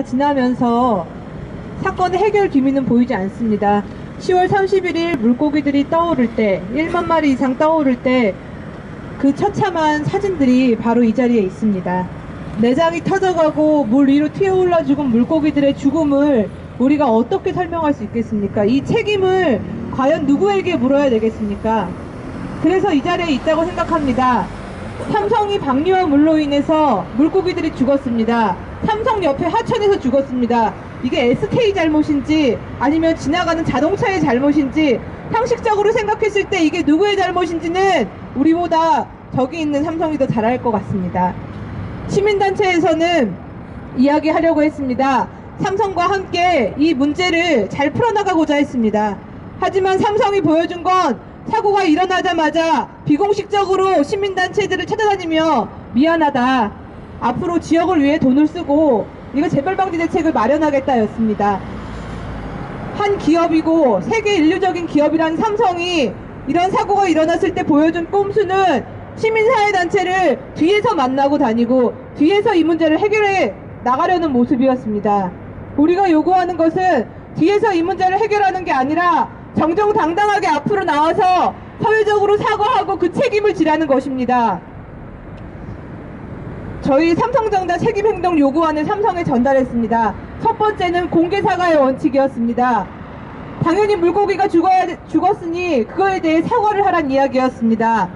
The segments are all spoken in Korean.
날짜가 지나면서 사건의 해결 기미는 보이지 않습니다. 10월 31일 물고기들이 떠오를 때, 1만 마리 이상 떠오를 때 그 처참한 사진들이 바로 이 자리에 있습니다. 내장이 터져가고 물 위로 튀어올라 죽은 물고기들의 죽음을 우리가 어떻게 설명할 수 있겠습니까? 이 책임을 과연 누구에게 물어야 되겠습니까? 그래서 이 자리에 있다고 생각합니다. 삼성이 방류한 물로 인해서 물고기들이 죽었습니다. 삼성 옆에 하천에서 죽었습니다. 이게 SK 잘못인지 아니면 지나가는 자동차의 잘못인지 상식적으로 생각했을 때 이게 누구의 잘못인지는 우리보다 저기 있는 삼성이 더 잘 알 것 같습니다. 시민단체에서는 이야기하려고 했습니다. 삼성과 함께 이 문제를 잘 풀어나가고자 했습니다. 하지만 삼성이 보여준 건 사고가 일어나자마자 비공식적으로 시민단체들을 찾아다니며 미안하다, 앞으로 지역을 위해 돈을 쓰고 이거 재발방지 대책을 마련하겠다였습니다. 한 기업이고 세계 인류적인 기업이란 삼성이 이런 사고가 일어났을 때 보여준 꼼수는 시민사회단체를 뒤에서 만나고 다니고 뒤에서 이 문제를 해결해 나가려는 모습이었습니다. 우리가 요구하는 것은 뒤에서 이 문제를 해결하는 게 아니라 정정당당하게 앞으로 나와서 사회적으로 사과하고 그 책임을 지라는 것입니다. 저희 삼성전자 책임행동 요구안을 삼성에 전달했습니다. 첫 번째는 공개사과의 원칙이었습니다. 당연히 물고기가 죽었으니 그거에 대해 사과를 하란 이야기였습니다.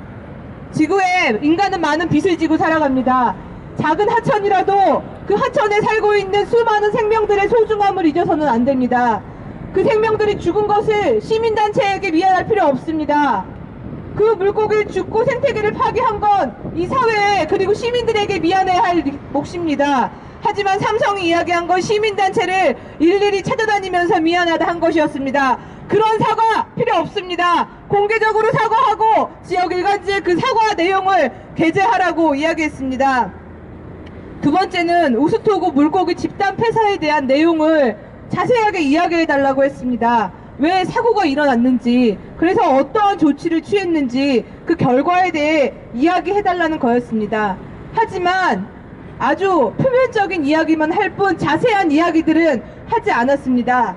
지구에 인간은 많은 빚을 지고 살아갑니다. 작은 하천이라도 그 하천에 살고 있는 수많은 생명들의 소중함을 잊어서는 안 됩니다. 그 생명들이 죽은 것을 시민단체에게 미안할 필요 없습니다. 그 물고기를 죽고 생태계를 파괴한 건 이 사회에 그리고 시민들에게 미안해야 할 몫입니다. 하지만 삼성이 이야기한 건 시민단체를 일일이 찾아다니면서 미안하다 한 것이었습니다. 그런 사과 필요 없습니다. 공개적으로 사과하고 지역 일간지에 그 사과 내용을 게재하라고 이야기했습니다. 두 번째는 우스토고 물고기 집단 폐사에 대한 내용을 자세하게 이야기해달라고 했습니다. 왜 사고가 일어났는지, 그래서 어떠한 조치를 취했는지 그 결과에 대해 이야기해달라는 거였습니다. 하지만 아주 표면적인 이야기만 할 뿐 자세한 이야기들은 하지 않았습니다.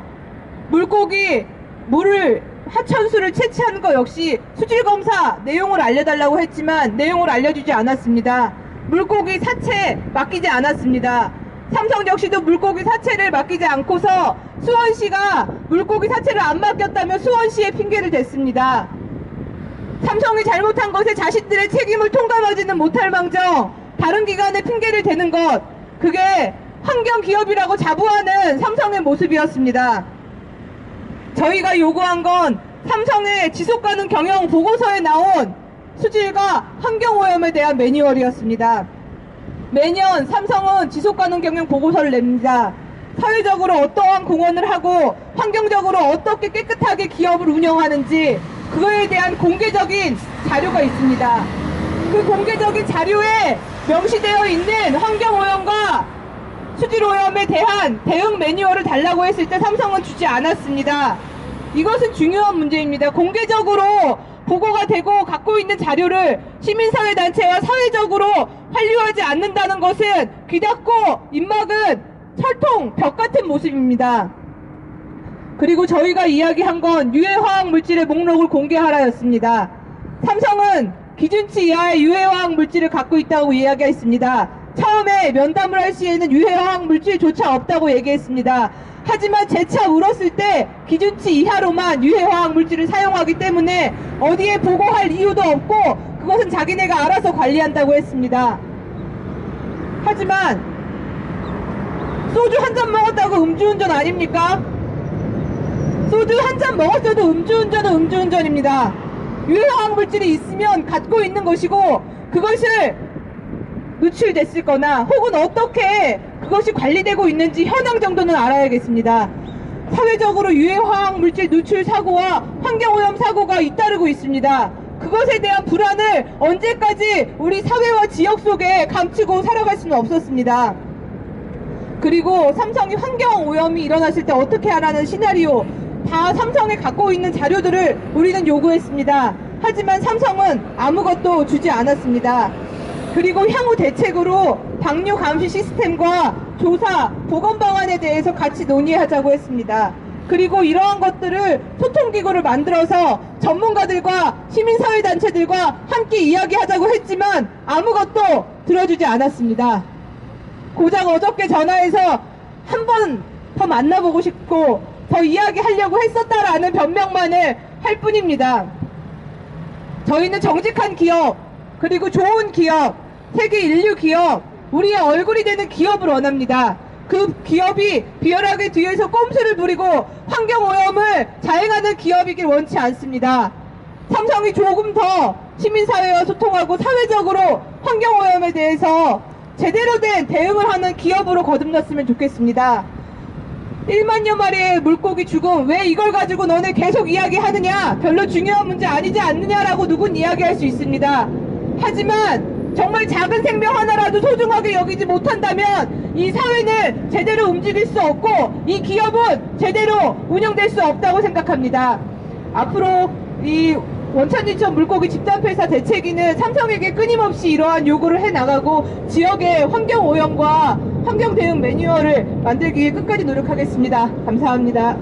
물고기 물을 하천수를 채취하는 것 역시 수질검사 내용을 알려달라고 했지만 내용을 알려주지 않았습니다. 물고기 사체 맡기지 않았습니다. 삼성 역시도 물고기 사체를 맡기지 않고서 수원시가 물고기 사체를 안 맡겼다며 수원시에 핑계를 댔습니다. 삼성이 잘못한 것에 자신들의 책임을 통감하지는 못할 망정 다른 기관에 핑계를 대는 것, 그게 환경기업이라고 자부하는 삼성의 모습이었습니다. 저희가 요구한 건 삼성의 지속가능 경영 보고서에 나온 수질과 환경오염에 대한 매뉴얼이었습니다. 매년 삼성은 지속가능 경영 보고서를 냅니다. 사회적으로 어떠한 공헌을 하고 환경적으로 어떻게 깨끗하게 기업을 운영하는지 그거에 대한 공개적인 자료가 있습니다. 그 공개적인 자료에 명시되어 있는 환경오염과 수질오염에 대한 대응 매뉴얼을 달라고 했을 때 삼성은 주지 않았습니다. 이것은 중요한 문제입니다. 공개적으로 보고가 되고 갖고 있는 자료를 시민사회단체와 사회적으로 환류하지 않는다는 것은 귀 닫고 입 막은 철통 벽 같은 모습입니다. 그리고 저희가 이야기한 건 유해화학 물질의 목록을 공개하라였습니다. 삼성은 기준치 이하의 유해화학 물질을 갖고 있다고 이야기했습니다. 처음에 면담을 할 시에는 유해화학 물질조차 없다고 얘기했습니다. 하지만 재차 물었을 때 기준치 이하로만 유해화학 물질을 사용하기 때문에 어디에 보고할 이유도 없고 그것은 자기네가 알아서 관리한다고 했습니다. 하지만 소주 한 잔 먹었다고 음주운전 아닙니까? 소주 한 잔 먹었어도 음주운전은 음주운전입니다. 유해화학 물질이 있으면 갖고 있는 것이고 그것을 누출됐을 거나 혹은 어떻게 그것이 관리되고 있는지 현황 정도는 알아야겠습니다. 사회적으로 유해화학 물질 누출 사고와 환경오염 사고가 잇따르고 있습니다. 그것에 대한 불안을 언제까지 우리 사회와 지역 속에 감추고 살아갈 수는 없었습니다. 그리고 삼성이 환경오염이 일어났을 때 어떻게 하라는 시나리오 다 삼성에 갖고 있는 자료들을 우리는 요구했습니다. 하지만 삼성은 아무것도 주지 않았습니다. 그리고 향후 대책으로 방류 감시 시스템과 조사, 보건 방안에 대해서 같이 논의하자고 했습니다. 그리고 이러한 것들을 소통기구를 만들어서 전문가들과 시민사회단체들과 함께 이야기하자고 했지만 아무것도 들어주지 않았습니다. 고작 어저께 전화해서 한 번 더 만나보고 싶고 더 이야기하려고 했었다라는 변명만을 할 뿐입니다. 저희는 정직한 기업, 그리고 좋은 기업, 세계 인류 기업, 우리의 얼굴이 되는 기업을 원합니다. 그 기업이 비열하게 뒤에서 꼼수를 부리고 환경오염을 자행하는 기업이길 원치 않습니다. 삼성이 조금 더 시민사회와 소통하고 사회적으로 환경오염에 대해서 제대로 된 대응을 하는 기업으로 거듭났으면 좋겠습니다. 1만여 마리의 물고기 죽음, 왜 이걸 가지고 너네 계속 이야기하느냐, 별로 중요한 문제 아니지 않느냐라고 누군 이야기할 수 있습니다. 하지만 정말 작은 생명 하나라도 소중하게 여기지 못한다면 이 사회는 제대로 움직일 수 없고 이 기업은 제대로 운영될 수 없다고 생각합니다. 앞으로 이 원천인천 물고기 집단폐사 대책위는 삼성에게 끊임없이 이러한 요구를 해나가고 지역의 환경오염과 환경대응 매뉴얼을 만들기 위해 끝까지 노력하겠습니다. 감사합니다.